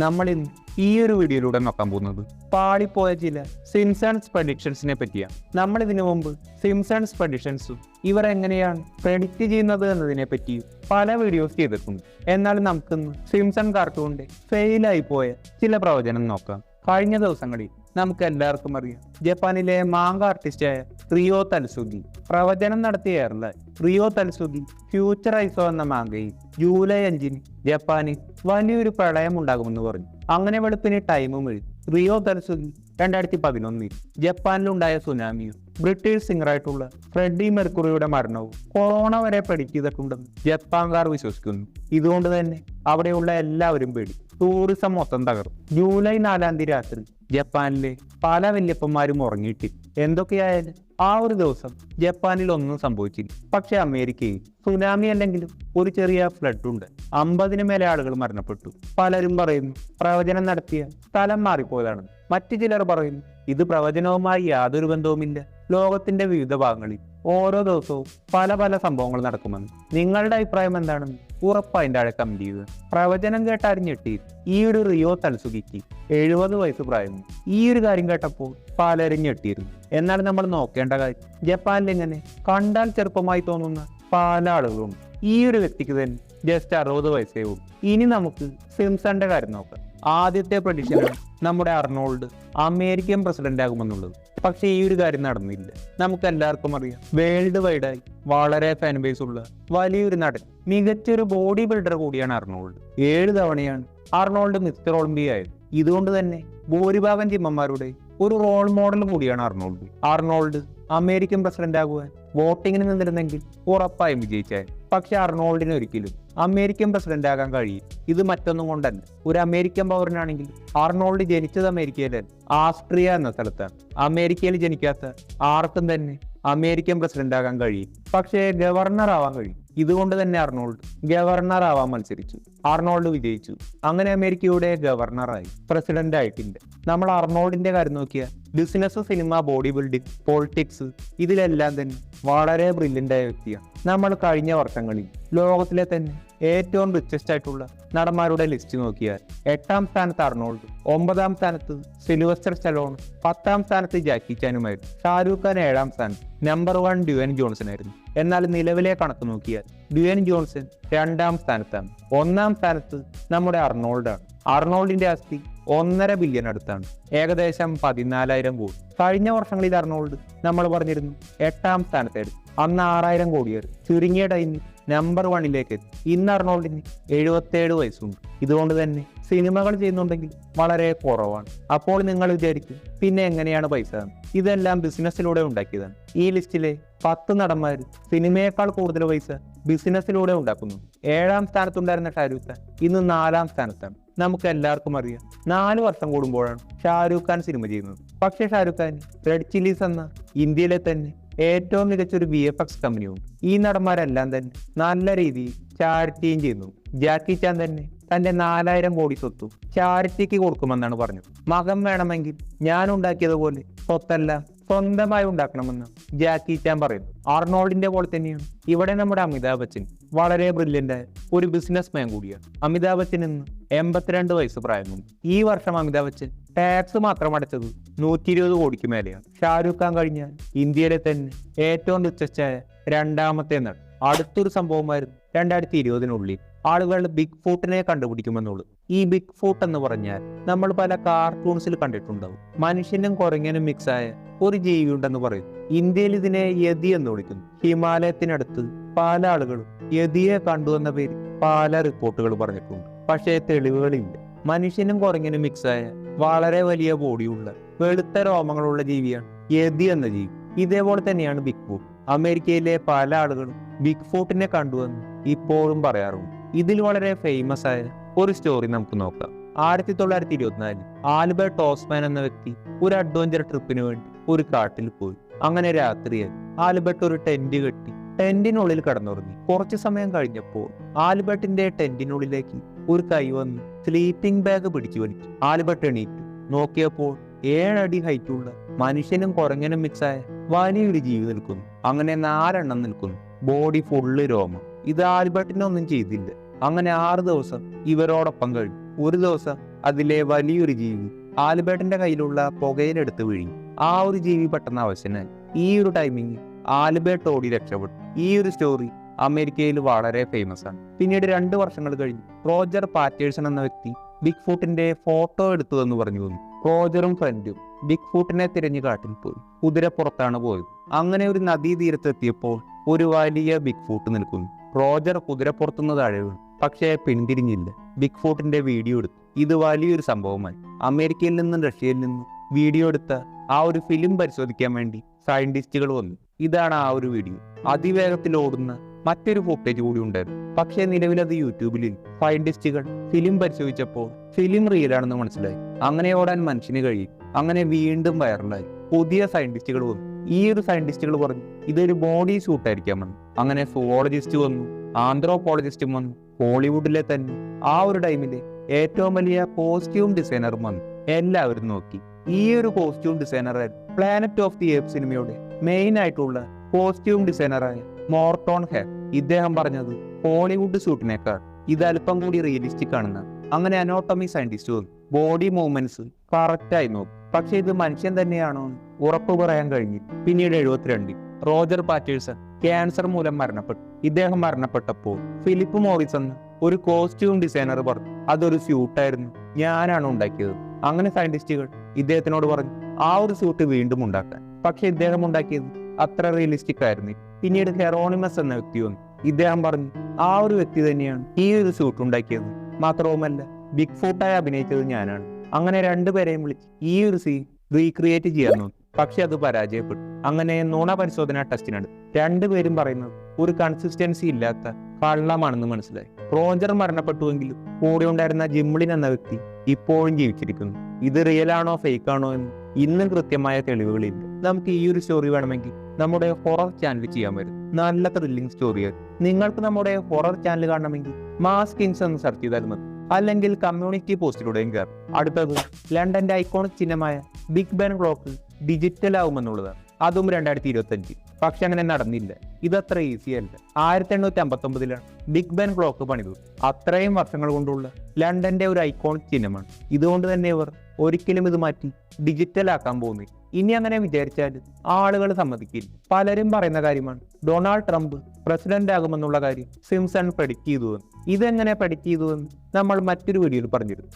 നമ്മൾ ഇന്ന് ഈ ഒരു വീഡിയോയിലൂടെ നോക്കാൻ പോകുന്നത് പാളിപ്പോയ ചില സിംസൺസ് പ്രഡിക്ഷൻസിനെ പറ്റിയാണ്. നമ്മൾ ഇതിനു മുമ്പ് സിംസൺസ് പ്രഡിക്ഷൻസും ഇവർ എങ്ങനെയാണ് പ്രെഡിക്റ്റ് ചെയ്യുന്നത് എന്നതിനെ പറ്റിയും പല വീഡിയോസ് ചെയ്തിട്ടുണ്ട്. എന്നാൽ നമുക്കിന്ന് സിംസൺ കാർട്ടൂണിന്റെ ഫെയിലായി പോയ ചില പ്രവചനം നോക്കാം. കഴിഞ്ഞ ദിവസങ്ങളിൽ നമുക്ക് എല്ലാവർക്കും അറിയാം, ജപ്പാനിലെ മാങ്ക ആർട്ടിസ്റ്റായ റിയോ തൽസുഗി പ്രവചനം നടത്തിയായിരുന്ന റിയോ തൽസുഗി ഫ്യൂച്ചർ ഐസോ എന്ന മാങ്കയിൽ ജൂലൈ 5 ജപ്പാനിൽ വലിയൊരു പ്രളയം ഉണ്ടാകുമെന്ന് പറഞ്ഞു. അങ്ങനെ വെളുപ്പിന് ടൈമും എഴുതി റിയോ തൽസുഗി 2011 ജപ്പാനിലുണ്ടായ സുനാമിയും ബ്രിട്ടീഷ് സിംഗറായിട്ടുള്ള ഫ്രെഡി മെർക്കുറിയുടെ മരണവും കൊറോണ വരെ പ്രെഡിക്റ്റ് ചെയ്തിട്ടുണ്ടെന്ന് ജപ്പാൻകാർ വിശ്വസിക്കുന്നു. ഇതുകൊണ്ട് തന്നെ അവിടെയുള്ള എല്ലാവരും പേടി. ടൂറിസം മൊത്തം തകർന്നു. ജൂലൈ 4 രാത്രി ജപ്പാനിലെ പല വല്യപ്പന്മാരും ഉറങ്ങിയിട്ടില്ല. എന്തൊക്കെയായാലും ആ ഒരു ദിവസം ജപ്പാനിൽ ഒന്നും സംഭവിച്ചില്ല. പക്ഷെ അമേരിക്കയിൽ സുനാമി അല്ലെങ്കിലും ഒരു ചെറിയ ഫ്ലഡ് ഉണ്ട്. 50-ന് മേലെ ആളുകൾ മരണപ്പെട്ടു. പലരും പറയുന്നു പ്രവചനം നടത്തിയ സ്ഥലം മാറിപ്പോയതാണ്. മറ്റു ചിലർ പറയുന്നു ഇത് പ്രവചനവുമായി യാതൊരു ബന്ധവുമില്ല, ലോകത്തിന്റെ വിവിധ ഭാഗങ്ങളിൽ ഓരോ ദിവസവും പല പല സംഭവങ്ങൾ നടക്കുമെന്ന്. നിങ്ങളുടെ അഭിപ്രായം എന്താണെന്ന് ഉറപ്പായി താഴെ കമന്റ് ചെയ്യുക. പ്രവചനം കേട്ടാരും ഞെട്ടി. ഈ ഒരു റിയോ തൽസുഗിക്ക് 70 വയസ്സ് പ്രായമുണ്ട്. ഈ ഒരു കാര്യം കേട്ടപ്പോൾ പലരും ഞെട്ടിയിരുന്നു. എന്നാൽ നമ്മൾ നോക്കേണ്ട കാര്യം, ജപ്പാനിൽ ഇങ്ങനെ കണ്ടാൽ ചെറുപ്പമായി തോന്നുന്ന പല ആളുകളുണ്ട്. ഈ ഒരു വ്യക്തിക്ക് തന്നെ ജസ്റ്റ് 60 വയസ്സേ ഉള്ളൂ. ഇനി നമുക്ക് സിംസന്റെ കാര്യം നോക്കാം. ആദ്യത്തെ പ്രഡിക്ഷനാണ് നമ്മുടെ അർണോൾഡ് അമേരിക്കൻ പ്രസിഡന്റ് ആകുമെന്നുള്ളത്. പക്ഷെ ഈ ഒരു കാര്യം നടന്നില്ല. നമുക്ക് എല്ലാവർക്കും അറിയാം, വേൾഡ് വൈഡായി വളരെ ഫാൻ ബേസ് ഉള്ള വലിയൊരു നടൻ, മികച്ചൊരു ബോഡി ബിൽഡർ കൂടിയാണ് അർണോൾഡ്. 7 തവണയാണ് അർണോൾഡ് മിസ്റ്റർ ഒളിമ്പിയ ആയത്. ഇതുകൊണ്ട് തന്നെ ഭൂരിഭാഗം ജിമ്മന്മാരുടെ ഒരു റോൾ മോഡൽ കൂടിയാണ് അർണോൾഡ്. അർണോൾഡ് അമേരിക്കൻ പ്രസിഡന്റ് ആകുവാൻ വോട്ടിങ്ങിന് നിന്നിരുന്നെങ്കിൽ ഉറപ്പായും വിജയിച്ചാൽ. പക്ഷെ അർണോൾഡിന് ഒരിക്കലും അമേരിക്കൻ പ്രസിഡന്റ് ആകാൻ കഴിയും. ഇത് മറ്റൊന്നും കൊണ്ടല്ല, ഒരു അമേരിക്കൻ പൗരനാണെങ്കിൽ അർണോൾഡ് ജനിച്ചത് അമേരിക്കയിലല്ല, ആസ്ട്രിയ എന്ന സ്ഥലത്താണ്. അമേരിക്കയിൽ ജനിക്കാത്ത ആർക്കും തന്നെ അമേരിക്കൻ പ്രസിഡന്റ് ആകാൻ കഴിയും. പക്ഷേ ഗവർണർ ആവാൻ കഴിയും. ഇതുകൊണ്ട് തന്നെ അർണോൾഡ് ഗവർണർ ആവാൻ മത്സരിച്ചു. അർണോൾഡ് വിജയിച്ചു. അങ്ങനെ അമേരിക്കയുടെ ഗവർണറായി. പ്രസിഡന്റ് ആയിട്ടില്ല. നമ്മൾ അർണോൾഡിന്റെ കാര്യം നോക്കിയാൽ business, cinema, body building, politics ഇതിലെല്ലാം തന്നെ വളരെ ബ്രില്യൻ്റ് ആയ വ്യക്തിയാണ്. നമ്മൾ കഴിഞ്ഞ വർഷങ്ങളിൽ ലോകത്തിലെ തന്നെ ഏറ്റവും റിച്ചസ്റ്റ് ആയിട്ടുള്ള നടന്മാരുടെ ലിസ്റ്റ് നോക്കിയാൽ 8ാം സ്ഥാനത്ത് അർണോൾഡ്, 9ാം സ്ഥാനത്ത് സിൽവസ്റ്റർ സ്റ്റലോൺ, 10ാം സ്ഥാനത്ത് ജാക്കി ചാനുമായിരുന്നു. ഷാരൂഖ് ഖാൻ 7ാം സ്ഥാനത്ത്. നമ്പർ 1 ഡ്യുവൻ ജോൺസൺ ആയിരുന്നു. എന്നാൽ നിലവിലെ കണക്ക് നോക്കിയാൽ ഡ്യുവൻ ജോൺസൺ 2ാം സ്ഥാനത്താണ്. 1ാം സ്ഥാനത്ത് നമ്മുടെ അർണോൾഡാണ്. അർണോൾഡിന്റെ ആസ്തി 1.5 ബില്യൺ അടുത്താണ്, ഏകദേശം 14,000 കോടി. കഴിഞ്ഞ വർഷങ്ങളിൽ അർണോൾഡ് നമ്മൾ പറഞ്ഞിരുന്നു 8ാം സ്ഥാനത്തായിരുന്നു. അന്ന് 6,000 കോടിയായിരുന്നു. ചുരുങ്ങിയ ടൈമിൽ നമ്പർ 1ലേക്ക് എത്തി. ഇന്ന് അർണോൾഡിന് 77 വയസ്സുണ്ട്. ഇതുകൊണ്ട് തന്നെ സിനിമകൾ ചെയ്യുന്നുണ്ടെങ്കിൽ വളരെ കുറവാണ്. അപ്പോൾ നിങ്ങൾ വിചാരിക്കും പിന്നെ എങ്ങനെയാണ് പൈസ? ഇതെല്ലാം ബിസിനസ്സിലൂടെ ഉണ്ടാക്കിയതാണ്. ഈ ലിസ്റ്റിലെ 10 നടന്മാർ സിനിമയേക്കാൾ കൂടുതൽ പൈസ ബിസിനസ്സിലൂടെ ഉണ്ടാക്കുന്നു. 7ാം സ്ഥാനത്തുണ്ടായിരുന്ന ഷാരൂഖ് ഖാൻ ഇന്ന് 4ാം സ്ഥാനത്താണ്. നമുക്ക് എല്ലാവർക്കും അറിയാം, 4 വർഷം കൂടുമ്പോഴാണ് ഷാരൂഖ് ഖാൻ സിനിമ ചെയ്യുന്നത്. പക്ഷേ ഷാരൂഖ് ഖാൻ റെഡ് ചില്ലീസ് എന്ന ഇന്ത്യയിലെ തന്നെ ഏറ്റവും മികച്ചൊരു VFX കമ്പനിയുണ്ട്. ഈ നടന്മാരെല്ലാം തന്നെ നല്ല രീതിയിൽ ചാരിറ്റിയും ചെയ്യുന്നു. ജാക്കി ചാൻ തന്നെ തന്റെ 4,000 കോടി സ്വത്തും ചാരിറ്റിക്ക് കൊടുക്കുമെന്നാണ് പറഞ്ഞത്. മകൻ വേണമെങ്കിൽ ഞാൻ ഉണ്ടാക്കിയതുപോലെ സ്വത്തെല്ലാം സ്വന്തമായി ഉണ്ടാക്കണമെന്ന് ജാക്കി ചാൻ പറയുന്നു. അർണോൾഡിന്റെ പോലെ തന്നെയാണ് ഇവിടെ നമ്മുടെ അമിതാഭ് ബച്ചൻ. വളരെ ബ്രില്യൻ്റ് ആയ ഒരു ബിസിനസ് മാൻ കൂടിയാണ്. അമിതാഭ് ബച്ചൻ ഇന്ന് 82 വയസ്സ് പ്രായമുണ്ട്. ഈ വർഷം അമിതാഭ് ബച്ചൻ ടാക്സ് മാത്രം അടച്ചത് 120 കോടിക്ക് മേലെയാണ്. ഷാരൂഖ് ഖാൻ കഴിഞ്ഞാൽ ഇന്ത്യയിലെ തന്നെ ഏറ്റവും റിച്ചസ്റ്റായ 2ാമത്തെ നടൻ. അടുത്തൊരു സംഭവമായിരുന്നു 2020 ആളുകൾ ബിഗ് ഫൂട്ടിനെ കണ്ടുപിടിക്കുമെന്നുള്ളത്. ഈ ബിഗ് ഫൂട്ട് എന്ന് പറഞ്ഞാൽ നമ്മൾ പല കാർട്ടൂൺസിൽ കണ്ടിട്ടുണ്ടാവും. മനുഷ്യനും കുരങ്ങനും മിക്സായ ഒരു ജീവി ഉണ്ടെന്ന് പറയും. ഇന്ത്യയിൽ ഇതിനെ യതി എന്ന് വിളിക്കുന്നു. ഹിമാലയത്തിനടുത്ത് പല ആളുകളും യതിയെ കണ്ടു എന്ന പേര് പല റിപ്പോർട്ടുകൾ പറഞ്ഞിട്ടുണ്ട്. പക്ഷേ തെളിവുകളില്ല. മനുഷ്യനും കുരങ്ങനും മിക്സായ വളരെ വലിയ ബോഡിയുള്ള വെളുത്ത രോമങ്ങളുള്ള ജീവിയാണ് യതി എന്ന ജീവി. ഇതേപോലെ തന്നെയാണ് ബിഗ് ഫൂട്ട്. അമേരിക്കയിലെ പല ആളുകളും ബിഗ് ഫൂട്ടിനെ കണ്ടുവെന്ന് ഇപ്പോഴും പറയാറുണ്ട്. ഇതിൽ വളരെ ഫേമസ് ആയ ഒരു സ്റ്റോറി നമുക്ക് നോക്കാം. 1924 ആൽബർട്ട് ഓസ്മാൻ എന്ന വ്യക്തി ഒരു അഡ്വഞ്ചർ ട്രിപ്പിന് വേണ്ടി ഒരു കാട്ടിൽ പോയി. അങ്ങനെ രാത്രിയായി. ആൽബർട്ട് ഒരു ടെന്റ് കെട്ടി ടെന്റിനുള്ളിൽ കടന്നുറങ്ങി. കുറച്ചു സമയം കഴിഞ്ഞപ്പോൾ ആൽബർട്ടിന്റെ ടെന്റിനുള്ളിലേക്ക് ഒരു കൈ വന്ന് സ്ലീപ്പിംഗ് ബാഗ് പിടിച്ചു വലിച്ചു. ആൽബർട്ട് എണീറ്റു. നോക്കിയപ്പോൾ 7 അടി ഹൈറ്റുള്ള മനുഷ്യനും കുരങ്ങനും മിക്സായ വലിയൊരു ജീവി നിൽക്കുന്നു. അങ്ങനെ 4 എണ്ണം നിൽക്കുന്നു. ബോഡി ഫുള്ള് രോമം. ഇത് ആൽബർട്ടിനൊന്നും ചെയ്തില്ല. അങ്ങനെ 6 ദിവസം ഇവരോടൊപ്പം കഴിഞ്ഞു. ഒരു ദിവസം അതിലെ വലിയൊരു ജീവി ആൽബർട്ടിന്റെ കയ്യിലുള്ള പുകയിലെടുത്ത് വീഴി. ആ ഒരു ജീവി പെട്ടെന്ന് അവശനായി. ഈ ഒരു ടൈമിങ് ആൽബർട്ട് ഓടി രക്ഷപ്പെട്ടു. ഈ ഒരു സ്റ്റോറി അമേരിക്കയിൽ വളരെ ഫേമസ് ആണ്. പിന്നീട് 2 വർഷങ്ങൾ കഴിഞ്ഞു റോജർ പാറ്റേഴ്സൺ എന്ന വ്യക്തി ബിഗ് ഫൂട്ടിന്റെ ഫോട്ടോ എടുത്തു എന്ന് പറഞ്ഞു വന്നു. റോജറും ഫ്രണ്ടും ബിഗ് ഫൂട്ടിനെ തിരഞ്ഞു കാട്ടിൽ പോയി. കുതിരപ്പുറത്താണ് പോയത്. അങ്ങനെ ഒരു നദീതീരത്തെത്തിയപ്പോൾ ഒരു വലിയ ബിഗ് ഫൂട്ട് നിൽക്കുന്നു. റോജർ കുതിരപ്പുറത്തുനിന്ന് താഴെ വീണു, പക്ഷേ പിന്തിരിഞ്ഞില്ല. ബിഗ് ഫൂട്ടിന്റെ വീഡിയോ എടുത്തു. ഇത് വലിയൊരു സംഭവമായി. അമേരിക്കയിൽ നിന്നും റഷ്യയിൽ നിന്നും വീഡിയോ എടുത്ത ആ ഒരു ഫിലിം പരിശോധിക്കാൻ വേണ്ടി സയന്റിസ്റ്റുകൾ വന്നു. ഇതാണ് ആ ഒരു വീഡിയോ. അതിവേഗത്തിൽ ഓടുന്ന മറ്റൊരു ഫുട്ടേജ് കൂടി ഉണ്ടായിരുന്നു. പക്ഷേ നിലവിൽ അത് യൂട്യൂബിൽ. സയന്റിസ്റ്റുകൾ ഫിലിം പരിശോധിച്ചപ്പോൾ ഫിലിം റിയലാണെന്ന് മനസ്സിലായി. അങ്ങനെ ഓടാൻ മനുഷ്യന് കഴിയും. അങ്ങനെ വീണ്ടും വൈറലായി. പുതിയ സയന്റിസ്റ്റുകൾ വന്നു. ഈ ഒരു സയന്റിസ്റ്റുകൾ പറഞ്ഞു ഇതൊരു ബോഡി സൂട്ട് ആയിരിക്കാമെന്ന്. അങ്ങനെ സുവോളജിസ്റ്റ് വന്നു, ആന്ത്രോപോളജിസ്റ്റും വന്നു. ഹോളിവുഡിലെ തന്നെ ആ ഒരു ടൈമിലെ ഏറ്റവും വലിയ കോസ്റ്റ്യൂം ഡിസൈനറും വന്നു. എല്ലാവരും നോക്കി. ഈ ഒരു കോസ്റ്റ്യൂം ഡിസൈനറായ പ്ലാനറ്റ് ഓഫ് ദി ഏപ്സ് സിനിമയുടെ മെയിൻ ആയിട്ടുള്ള കോസ്റ്റ്യൂം ഡിസൈനറായ മോർട്ടോൺ ഹെർ. ഇദ്ദേഹം പറഞ്ഞത് ഹോളിവുഡ് സൂട്ടിനേക്കാൾ ഇത് അല്പം കൂടി റിയലിസ്റ്റിക് ആണെന്ന്. അങ്ങനെ അനോട്ടമി സയന്റിസ്റ്റ് വന്നു. ബോഡി മൂവ്മെന്റ്സ് കറക്റ്റായി നോക്കും. പക്ഷെ ഇത് മനുഷ്യൻ തന്നെയാണോ എന്ന് ഉറപ്പ് പറയാൻ കഴിഞ്ഞില്ല. പിന്നീട് 72 റോജർ പാറ്റേഴ്സൺ ക്യാൻസർ മൂലം മരണപ്പെട്ടു. ഇദ്ദേഹം മരണപ്പെട്ടപ്പോൾ ഫിലിപ്പ് മോറിസ് എന്ന ഒരു കോസ്റ്റ്യൂം ഡിസൈനർ പറഞ്ഞു അതൊരു സ്യൂട്ടായിരുന്നു, ഞാനാണ് ഉണ്ടാക്കിയത്. അങ്ങനെ സയന്റിസ്റ്റുകൾ ഇദ്ദേഹത്തിനോട് പറഞ്ഞു ആ ഒരു സ്യൂട്ട് വീണ്ടും ഉണ്ടാക്കാൻ. പക്ഷെ ഇദ്ദേഹം ഉണ്ടാക്കിയത് അത്ര റിയലിസ്റ്റിക് ആയിരുന്നു. പിന്നീട് ഹെറോണിമസ് എന്ന വ്യക്തി വന്നു. ഇദ്ദേഹം പറഞ്ഞു ആ ഒരു വ്യക്തി തന്നെയാണ് ഈ ഒരു സ്യൂട്ട് ഉണ്ടാക്കിയത്. മാത്രവുമല്ല ബിഗ് ഫൂട്ടായി അഭിനയിച്ചത് ഞാനാണ്. അങ്ങനെ 2 പേരെയും വിളിച്ച് ഈ ഒരു സീൻ റീക്രിയേറ്റ് ചെയ്യാൻ നോക്കി. പക്ഷെ അത് പരാജയപ്പെട്ടു. അങ്ങനെ നുണ പരിശോധന ടെസ്റ്റിനെടുത്തു. 2 പേരും പറയുന്നത് ഒരു കൺസിസ്റ്റൻസി ഇല്ലാത്ത കള്ളമാണെന്ന് മനസ്സിലായി. റോജർ മരണപ്പെട്ടുവെങ്കിലും കൂടെ ഉണ്ടായിരുന്ന ജിംലിൻ എന്ന വ്യക്തി ഇപ്പോഴും ജീവിച്ചിരിക്കുന്നു. ഇത് റിയൽ ആണോ ഫേക്ക് ആണോ എന്ന് ഇന്നും കൃത്യമായ തെളിവുകളില്ല. നമുക്ക് ഈ ഒരു സ്റ്റോറി വേണമെങ്കിൽ നമ്മുടെ ഹൊറർ ചാനൽ ചെയ്യാൻ വരും. നല്ല ത്രില്ലിംഗ് സ്റ്റോറിയാണ്. നിങ്ങൾക്ക് നമ്മുടെ ഹൊറർ ചാനൽ കാണണമെങ്കിൽ മാസ് കിങ്സ് എന്ന് സെർച്ച് ചെയ്താൽ മതി. അല്ലെങ്കിൽ കമ്മ്യൂണിറ്റി പോസ്റ്റിലൂടെയും കയറും. അടുത്തത് ലണ്ടന്റെ ഐക്കോണിക് ചിഹ്നമായ ബിഗ് ബെൻ ക്ലോക്ക് ഡിജിറ്റൽ ആവുമെന്നുള്ളതാണ്. അതും 2025. പക്ഷെ അങ്ങനെ നടന്നില്ല. ഇതത്ര ഈസി അല്ല. 1859 ബിഗ് ബെൻ ക്ലോക്ക് പണിതു. അത്രയും വർഷങ്ങൾ കൊണ്ടുള്ള ലണ്ടന്റെ ഒരു ഐക്കോണിക് ചിഹ്നമാണ്. ഇതുകൊണ്ട് തന്നെ ഇവർ ഒരിക്കലും ഇത് മാറ്റി ഡിജിറ്റൽ ആക്കാൻ പോകുന്നില്ല. ഇനി അങ്ങനെ വിചാരിച്ചാൽ ആളുകൾ സമ്മതിക്കില്ല. പലരും പറയുന്ന കാര്യമാണ് ഡൊണാൾഡ് ട്രംപ് പ്രസിഡന്റ് ആകുമെന്നുള്ള കാര്യം സിംസൺ പ്രെഡിക്റ്റ് ചെയ്തുവെന്ന്. ഇതെങ്ങനെ പ്രെഡിക്റ്റ് ചെയ്തുവെന്ന് നമ്മൾ മറ്റൊരു വീഡിയോയിൽ പറഞ്ഞിരുന്നു.